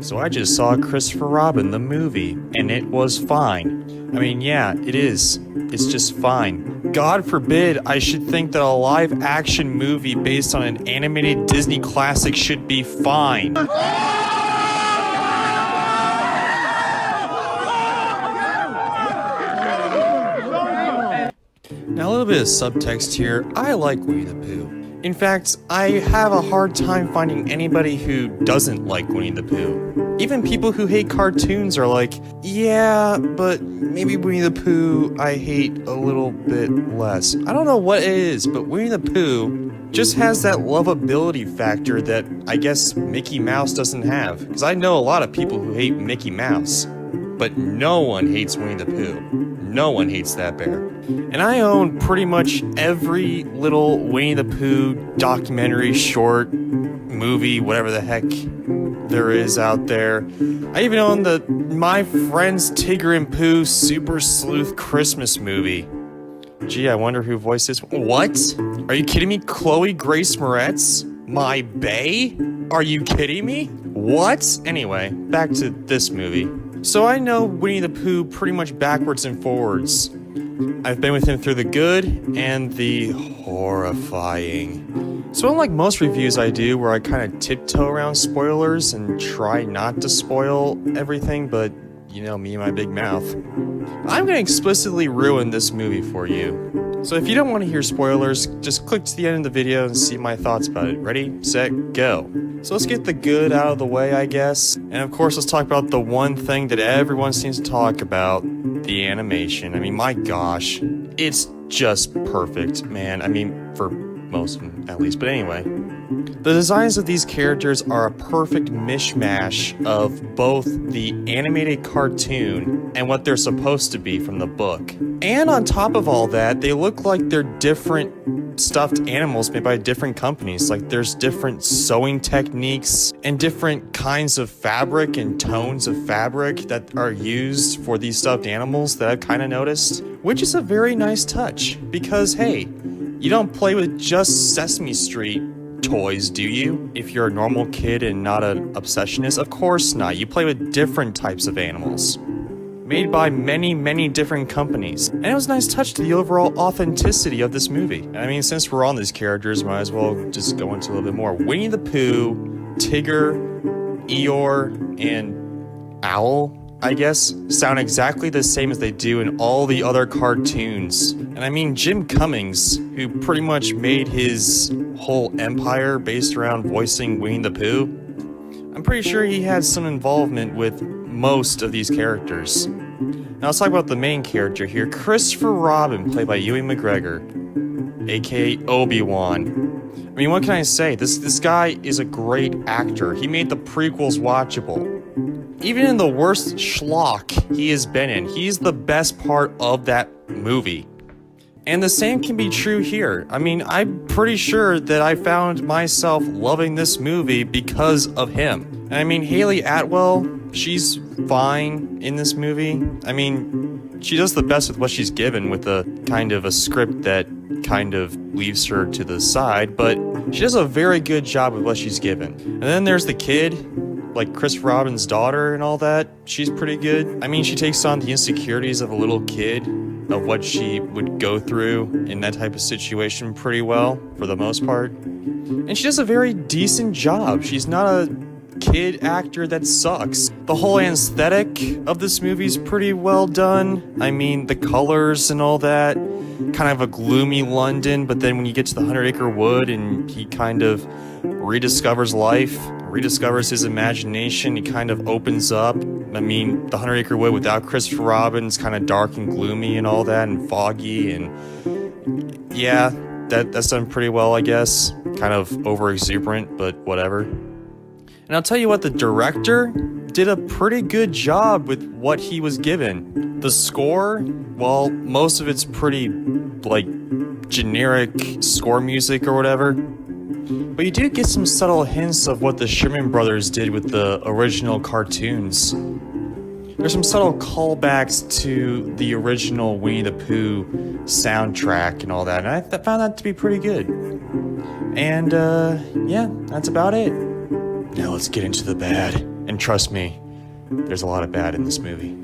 So I just saw Christopher Robin, the movie, and it was fine. I mean, yeah, it is. It's just fine. God forbid I should think that a live-action movie based on an animated Disney classic should be fine. Now, a little bit of subtext here. I like Winnie the Pooh. In fact, I have a hard time finding anybody who doesn't like Winnie the Pooh. Even people who hate cartoons are like, yeah, but maybe Winnie the Pooh I hate a little bit less. I don't know what it is, but Winnie the Pooh just has that lovability factor that I guess Mickey Mouse doesn't have. Because I know a lot of people who hate Mickey Mouse, but no one hates Winnie the Pooh. No one hates that bear. And I own pretty much every little Winnie the Pooh documentary, short, movie, whatever the heck there is out there. I even own the My Friends Tigger and Pooh Super Sleuth Christmas movie. Gee, I wonder who voiced this. What? Are you kidding me? Chloe Grace Moretz? My bae? Are you kidding me? What? Anyway, back to this movie. So I know Winnie the Pooh pretty much backwards and forwards. I've been with him through the good and the horrifying. So unlike most reviews I do where I kind of tiptoe around spoilers and try not to spoil everything, but you know me and my big mouth, I'm going to explicitly ruin this movie for you. So if you don't want to hear spoilers, just click to the end of the video and see my thoughts about it. Ready, set, go. So let's get the good out of the way, I guess. And of course, let's talk about the one thing that everyone seems to talk about, the animation. I mean, my gosh, it's just perfect, man. I mean, for most of them at least, but anyway. The designs of these characters are a perfect mishmash of both the animated cartoon and what they're supposed to be from the book. And on top of all that, they look like they're different stuffed animals made by different companies. Like there's different sewing techniques and different kinds of fabric and tones of fabric that are used for these stuffed animals that I've kind of noticed, which is a very nice touch because, hey, you don't play with just Sesame Street toys, do you? If you're a normal kid and not an obsessionist, of course not. You play with different types of animals made by many, many different companies. And it was a nice touch to the overall authenticity of this movie. And I mean, since we're on these characters, might as well just go into a little bit more. Winnie the Pooh, Tigger, Eeyore, and Owl, I guess, sound exactly the same as they do in all the other cartoons. And I mean, Jim Cummings, who pretty much made his whole empire based around voicing Winnie the Pooh, I'm pretty sure he had some involvement with most of these characters. Now let's talk about the main character here, Christopher Robin, played by Ewan McGregor, aka Obi-Wan. I mean, what can I say? This guy is a great actor. He made the prequels watchable. Even in the worst schlock he has been in, he's the best part of that movie. And the same can be true here. I mean, I'm pretty sure that I found myself loving this movie because of him. And I mean, Hayley Atwell, she's fine in this movie. I mean, she does the best with what she's given with a kind of a script that kind of leaves her to the side, but she does a very good job with what she's given. And then there's the kid, like Chris Robin's daughter and all that. She's pretty good. I mean, she takes on the insecurities of a little kid, of what she would go through in that type of situation pretty well, for the most part. And she does a very decent job. She's not a kid actor that sucks. The whole aesthetic of this movie's pretty well done. I mean, the colors and all that. Kind of a gloomy London, but then when you get to the 100 Acre Wood and he kind of rediscovers life, rediscovers his imagination, he kind of opens up. I mean, the 100 Acre Wood without Christopher Robin's kind of dark and gloomy and all that and foggy, and yeah, that's done pretty well, I guess. Kind of over exuberant, but whatever. And I'll tell you what, the director did a pretty good job with what he was given. The score, well, most of it's pretty, like, generic score music or whatever. But you do get some subtle hints of what the Sherman Brothers did with the original cartoons. There's some subtle callbacks to the original Winnie the Pooh soundtrack and all that, and I found that to be pretty good. And, yeah, that's about it. Now let's get into the bad. And trust me, there's a lot of bad in this movie.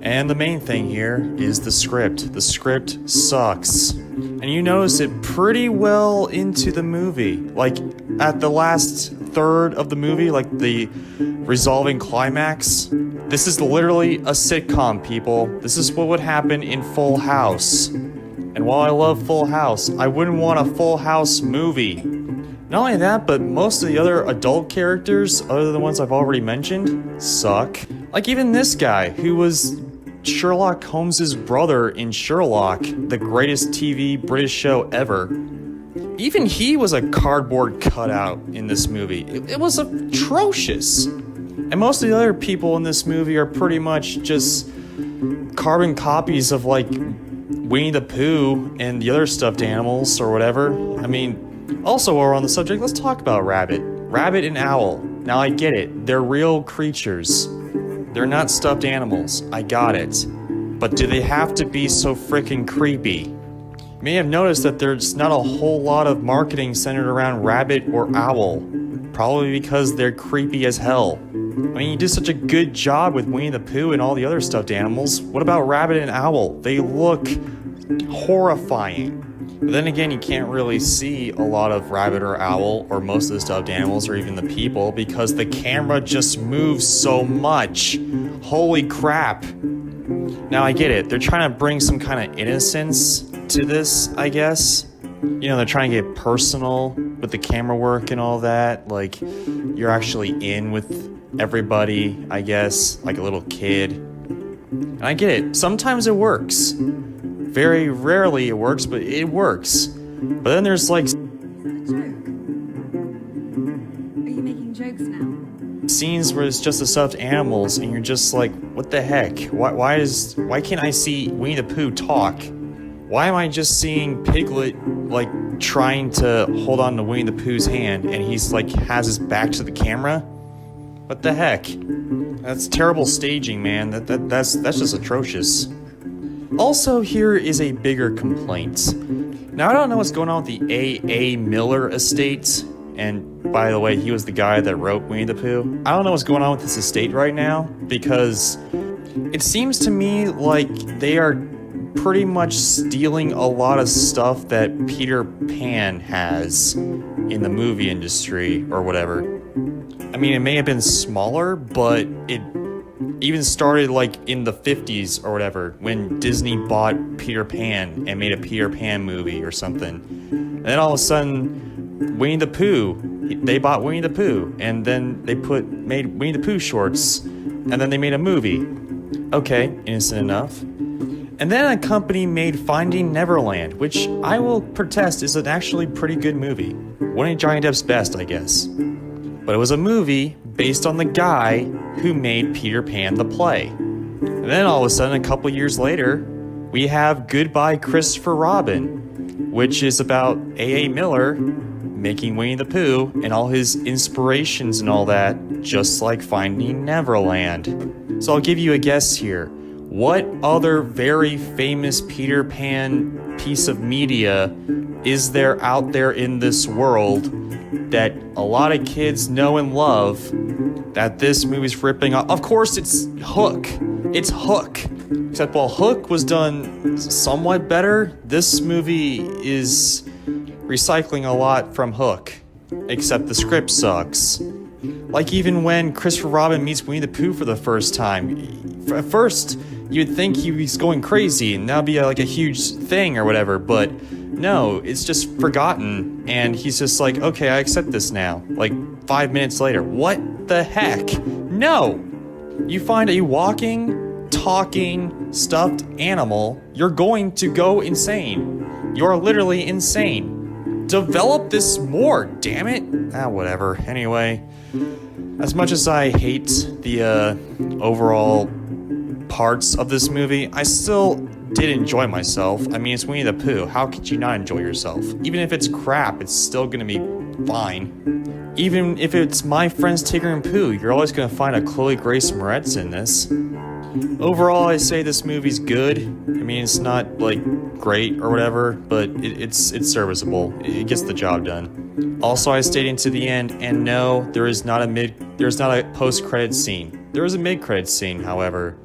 And the main thing here is the script. The script sucks. And you notice it pretty well into the movie. Like, at the last third of the movie, like the resolving climax, this is literally a sitcom, people. This is what would happen in Full House. And while I love Full House, I wouldn't want a Full House movie. Not only that, but most of the other adult characters, other than the ones I've already mentioned, suck. Like even this guy, who was Sherlock Holmes' brother in Sherlock, the greatest TV British show ever. Even he was a cardboard cutout in this movie. It was atrocious. And most of the other people in this movie are pretty much just carbon copies of like Winnie the Pooh and the other stuffed animals or whatever. I mean, also while we're on the subject, let's talk about Rabbit. Rabbit and Owl. Now I get it. They're real creatures. They're not stuffed animals. I got it. But do they have to be so freaking creepy? You may have noticed that there's not a whole lot of marketing centered around Rabbit or Owl. Probably because they're creepy as hell. I mean, you did such a good job with Winnie the Pooh and all the other stuffed animals. What about Rabbit and Owl? They look horrifying. But then again, you can't really see a lot of Rabbit or Owl or most of the stuffed animals or even the people because the camera just moves so much. Holy crap. Now I get it. They're trying to bring some kind of innocence to this, I guess. You know, they're trying to get personal with the camera work and all that. Like, you're actually in with everybody, I guess, like a little kid. And I get it. Sometimes it works. Very rarely it works, but it works. But then there's like... Are you making jokes now? Scenes where it's just the stuffed animals and you're just like, what the heck? Why can't I see Winnie the Pooh talk? Why am I just seeing Piglet like trying to hold on to Winnie the Pooh's hand and he's like has his back to the camera? What the heck? That's terrible staging, man. That's just atrocious. Also, here is a bigger complaint. Now, I don't know what's going on with the A.A. Miller estate. And by the way, he was the guy that wrote Winnie the Pooh. I don't know what's going on with this estate right now because it seems to me like they are pretty much stealing a lot of stuff that Peter Pan has in the movie industry or whatever. I mean, it may have been smaller, but it even started like in the 50s or whatever when Disney bought Peter Pan and made a Peter Pan movie or something. And then all of a sudden, Winnie the Pooh, they bought Winnie the Pooh and then they made Winnie the Pooh shorts and then they made a movie. Okay, innocent enough. And then a company made Finding Neverland, which I will protest is an actually pretty good movie. One of Johnny Depp's best, I guess. But it was a movie based on the guy who made Peter Pan the play. And then all of a sudden, a couple years later, we have Goodbye Christopher Robin, which is about A.A. Miller making Winnie the Pooh and all his inspirations and all that, just like Finding Neverland. So I'll give you a guess here. What other very famous Peter Pan piece of media is there out there in this world that a lot of kids know and love that this movie's ripping off? Of course, it's Hook. It's Hook. Except while Hook was done somewhat better, this movie is recycling a lot from Hook. Except the script sucks. Like even when Christopher Robin meets Winnie the Pooh for the first time. At first, you'd think he was going crazy and that'd be like a huge thing or whatever, but no, it's just forgotten and he's just like, okay, I accept this now. Like 5 minutes later, what the heck? No! You find a walking, talking, stuffed animal, you're going to go insane. You're literally insane. Develop this more, damn it. Whatever. Anyway, as much as I hate the overall parts of this movie, I still did enjoy myself. I mean, it's Winnie the Pooh. How could you not enjoy yourself? Even if it's crap, it's still gonna be fine. Even if it's My Friends Tigger and Pooh, you're always gonna find a Chloe Grace Moretz in this. Overall, I say this movie's good. I mean, it's not like great or whatever, but it's serviceable. It gets the job done. Also, I stayed into the end, and no, there's not a post-credit scene. There is a mid-credit scene, however.